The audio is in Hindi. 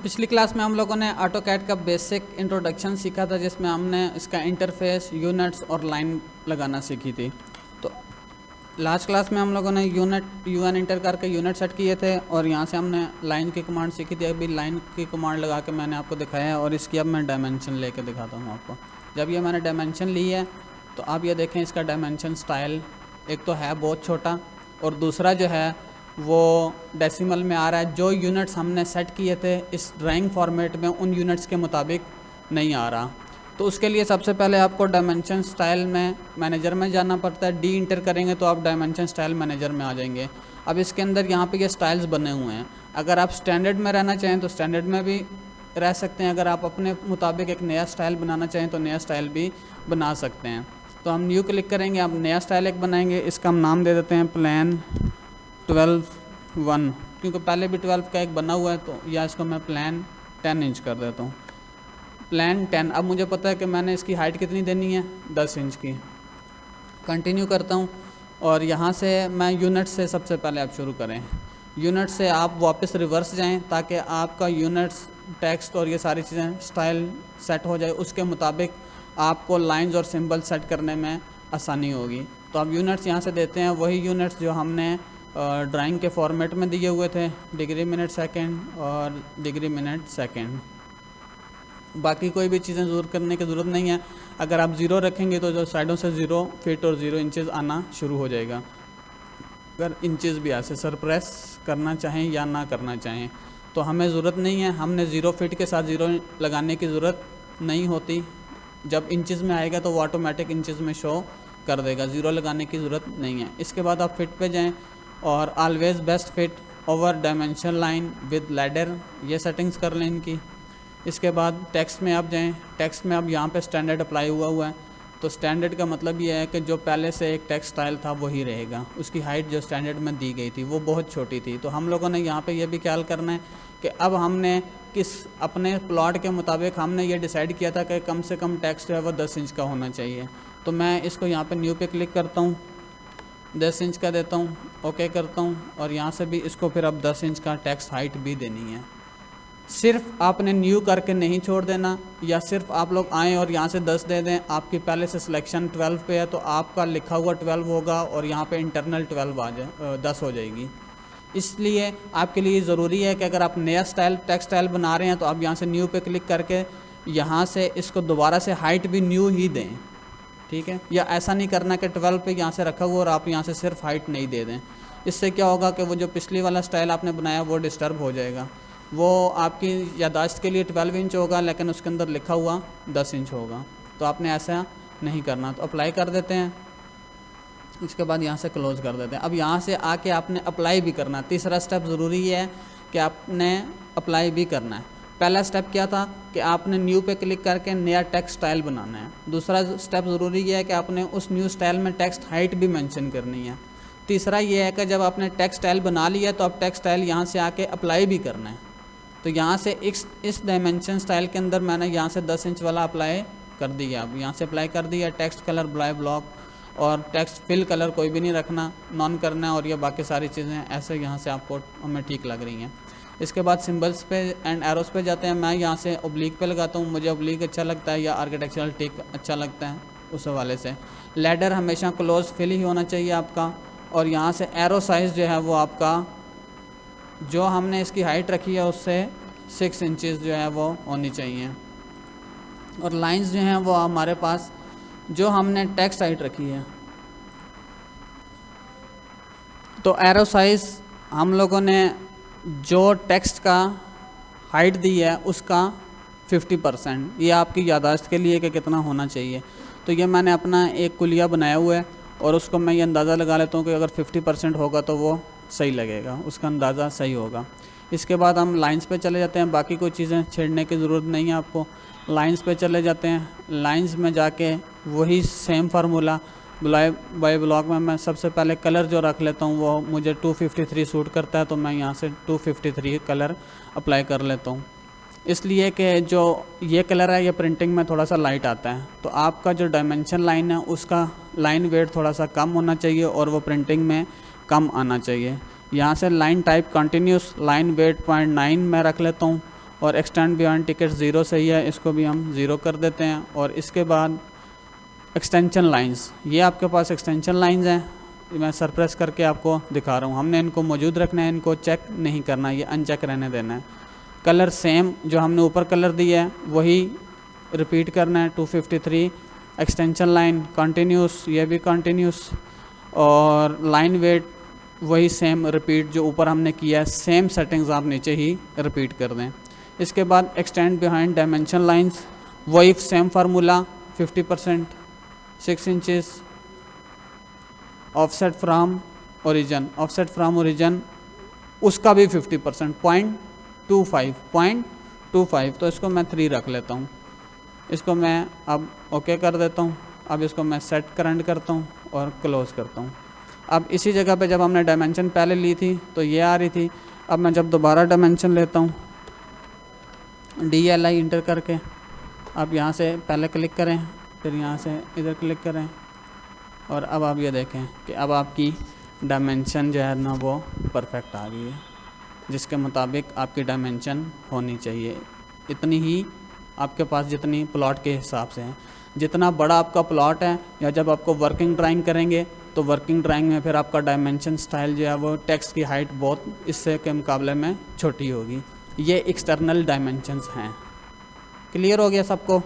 पिछली क्लास में हम लोगों ने ऑटोकैड का बेसिक इंट्रोडक्शन सीखा था, जिसमें हमने इसका इंटरफेस, यूनिट्स और लाइन लगाना सीखी थी। तो लास्ट क्लास में हम लोगों ने यूएन इंटर करके यूनिट सेट किए थे और यहाँ से हमने लाइन की कमांड सीखी थी। अभी लाइन की कमांड लगा के मैंने आपको दिखाया है और इसकी अब मैं डायमेंशन लेके दिखाता हूँ आपको। जब ये मैंने डायमेंशन ली है तो आप ये देखें, इसका डायमेंशन स्टाइल एक तो है बहुत छोटा और दूसरा जो है वो डेसिमल में आ रहा है। जो यूनिट्स हमने सेट किए थे इस ड्राइंग फॉर्मेट में, उन यूनिट्स के मुताबिक नहीं आ रहा। तो उसके लिए सबसे पहले आपको डायमेंशन स्टाइल में मैनेजर में जाना पड़ता है। डी इंटर करेंगे तो आप डायमेंशन स्टाइल मैनेजर में आ जाएंगे। अब इसके अंदर यहाँ पे ये स्टाइल्स बने हुए हैं। अगर आप स्टैंडर्ड में रहना चाहें तो स्टैंडर्ड में भी रह सकते हैं। अगर आप अपने मुताबिक एक नया स्टाइल बनाना चाहें तो नया स्टाइल भी बना सकते हैं। तो हम न्यू क्लिक करेंगे, अब नया स्टाइल एक बनाएंगे। इसका हम नाम दे देते हैं प्लान 12(1), क्योंकि पहले भी 12 का एक बना हुआ है। तो या इसको मैं प्लान 10 इंच कर देता हूँ, प्लान 10। अब मुझे पता है कि मैंने इसकी हाइट कितनी देनी है, 10 इंच की। कंटिन्यू करता हूँ और यहाँ से मैं यूनिट से सबसे पहले आप शुरू करें। यूनिट से आप वापस रिवर्स जाएं ताकि आपका यूनिट्स, टेक्स्ट और ये सारी चीज़ें स्टाइल सेट हो जाए। उसके मुताबिक आपको लाइंस और सिंबल सेट करने में आसानी होगी। तो आप यूनिट्स यहाँ से देते हैं, वही यूनिट्स जो हमने ड्राइंग के फॉर्मेट में दिए हुए थे, डिग्री मिनट सेकंड और डिग्री मिनट सेकंड। बाकी कोई भी चीज़ें ज़रूर करने की ज़रूरत नहीं है। अगर आप 0 रखेंगे तो जो साइडों से 0 फीट और 0 इंचेस आना शुरू हो जाएगा। अगर इंचेस भी ऐसे सरप्रेस करना चाहें या ना करना चाहें तो हमें ज़रूरत नहीं है। हमने 0 फीट के साथ 0 लगाने की ज़रूरत नहीं होती। जब इंचेस में आएगा तो वो ऑटोमेटिक इंचेस में शो कर देगा, 0 लगाने की ज़रूरत नहीं है। इसके बाद आप फिट पे जाएं और always best fit over dimension line with ladder, ये सेटिंग्स कर लें इनकी। इसके बाद टेक्स्ट में आप जाएं। टेक्स्ट में अब यहाँ पे स्टैंडर्ड अप्लाई हुआ है। तो स्टैंडर्ड का मतलब ये है कि जो पहले से एक टेक्स्ट स्टाइल था वही रहेगा। उसकी हाइट जो स्टैंडर्ड में दी गई थी वो बहुत छोटी थी। तो हम लोगों ने यहाँ पे ये भी ख्याल करना है कि अब हमने किस अपने प्लॉट के मुताबिक हमने ये डिसाइड किया था कि कम से कम टेक्स्ट जो है वो 10 इंच का होना चाहिए। तो मैं इसको यहाँ पे न्यू पे क्लिक करता हूँ, 10 इंच का देता हूँ, ओके करता हूँ और यहाँ से भी इसको फिर अब 10 इंच का टेक्स्ट हाइट भी देनी है। सिर्फ आपने न्यू करके नहीं छोड़ देना, या सिर्फ आप लोग आएँ और यहाँ से 10 दे दें। आपकी पहले से सिलेक्शन 12 पे है तो आपका लिखा हुआ 12 होगा और यहाँ पे इंटरनल 12 आ जाए, 10 हो जाएगी। इसलिए आपके लिए ज़रूरी है कि अगर आप नया स्टाइल टेक्स्ट स्टाइल बना रहे हैं तो आप यहाँ से न्यू पे क्लिक करके यहाँ से इसको दोबारा से हाइट भी न्यू ही दें, ठीक है। या ऐसा नहीं करना कि 12 पे यहाँ से रखा हुआ और आप यहाँ से सिर्फ हाइट नहीं दे दें। इससे क्या होगा कि वो जो पिछली वाला स्टाइल आपने बनाया वो डिस्टर्ब हो जाएगा। वो आपकी यादाश्त के लिए 12 इंच होगा लेकिन उसके अंदर लिखा हुआ 10 इंच होगा। तो आपने ऐसा नहीं करना। तो अप्लाई कर देते हैं, इसके बाद यहाँ से क्लोज़ कर देते हैं। अब यहाँ से आके आपने अप्लाई भी करना। तीसरा स्टेप ज़रूरी है कि आपने अप्लाई भी करना है। पहला स्टेप क्या था कि आपने न्यू पे क्लिक करके नया टेक्स्ट स्टाइल बनाना है। दूसरा स्टेप ज़रूरी है कि आपने उस न्यू स्टाइल में टेक्स्ट हाइट भी मेंशन करनी है। तीसरा ये है कि जब आपने टेक्स्ट स्टाइल बना लिया तो अब टेक्स्ट स्टाइल यहाँ से आके अप्लाई भी करना है। तो यहाँ से इस डायमेंशन स्टाइल के अंदर मैंने यहाँ से 10 इंच वाला अप्लाई कर दिया। अब यहाँ से अप्लाई कर दिया। टेक्स्ट कलर ब्लॉक और टेक्स्ट फिल कलर कोई भी नहीं रखना, नॉन करना है। और ये बाकी सारी चीज़ें ऐसे यहाँ से आपको हमें ठीक लग रही हैं। इसके बाद सिंबल्स पे एंड एरोस पे जाते हैं। मैं यहाँ से ओब्लिक पे लगाता हूँ, मुझे ओब्लिक अच्छा लगता है या आर्किटेक्चरल टिक अच्छा लगता है उस हवाले से। लैडर हमेशा क्लोज फिल ही होना चाहिए आपका। और यहाँ से एरो साइज़ जो है वो आपका, जो हमने इसकी हाइट रखी है उससे 6 इंचेस जो है वो होनी चाहिए। और लाइंस जो हैं वो हमारे पास जो हमने टेक्स्ट हाइट रखी है, तो एरो साइज़ हम लोगों ने जो टेक्स्ट का हाइट दी है उसका 50%, ये आपकी यादाश्त के लिए कि कितना होना चाहिए। तो ये मैंने अपना एक कुलिया बनाया हुआ है और उसको मैं ये अंदाज़ा लगा लेता हूँ कि अगर 50% होगा तो वो सही लगेगा, उसका अंदाज़ा सही होगा। इसके बाद हम लाइंस पे चले जाते हैं। बाकी कोई चीज़ें छेड़ने की ज़रूरत नहीं है आपको। लाइंस पे चले जाते हैं। लाइंस में जाके वही सेम फार्मूला बाय ब्लॉक में मैं सबसे पहले कलर जो रख लेता हूँ वो मुझे 253 सूट करता है। तो मैं यहाँ से 253 कलर अप्लाई कर लेता हूँ, इसलिए कि जो ये कलर है ये प्रिंटिंग में थोड़ा सा लाइट आता है। तो आपका जो डायमेंशन लाइन है उसका लाइन वेट थोड़ा सा कम होना चाहिए और वो प्रिंटिंग में कम आना चाहिए। यहाँ से line type continuous line weight 0.9 में रख लेता हूँ और एक्सटेंड बियॉन्ड टिकट 0 सही है, इसको भी हम 0 कर देते हैं। और इसके बाद एक्सटेंशन लाइंस, ये आपके पास एक्सटेंशन लाइंस हैं, मैं सरप्रेस करके आपको दिखा रहा हूँ। हमने इनको मौजूद रखना है, इनको चेक नहीं करना, ये अनचेक रहने देना है। कलर सेम जो हमने ऊपर कलर दिया है वही रिपीट करना है। 253 एक्सटेंशन लाइन कंटिन्यूस, ये भी कंटिन्यूस। और लाइन वेट वही सेम रिपीट जो ऊपर हमने किया है, सेम सेटिंग्स आप नीचे ही रिपीट कर दें। इसके बाद एक्सटेंड बिहाइंड डायमेंशन लाइंस, वही same formula 50%, 6 inches. Offset from origin, offset from origin उसका भी 50%, 0.25, तो इसको मैं 3 रख लेता हूँ। इसको मैं अब ओके कर देता हूँ। अब इसको मैं सेट करंट करता हूँ और क्लोज करता हूँ। अब इसी जगह पे जब हमने डायमेंशन पहले ली थी तो ये आ रही थी। अब मैं जब दोबारा डायमेंशन लेता हूँ DLI इंटर करके, अब यहाँ से पहले क्लिक करें, फिर यहाँ से इधर क्लिक करें, और अब आप ये देखें कि अब आपकी डायमेंशन जो है ना वो परफेक्ट आ गई है, जिसके मुताबिक आपकी डायमेंशन होनी चाहिए। इतनी ही आपके पास जितनी प्लॉट के हिसाब से है। जितना बड़ा आपका प्लॉट है या जब आपको वर्किंग ड्राइंग करेंगे तो वर्किंग ड्राइंग में फिर आपका डायमेंशन स्टाइल जो है वो टेक्स्ट की हाइट बहुत इससे के मुकाबले में छोटी होगी। ये एक्सटर्नल डायमेंशंस हैं। क्लियर हो गया सबको?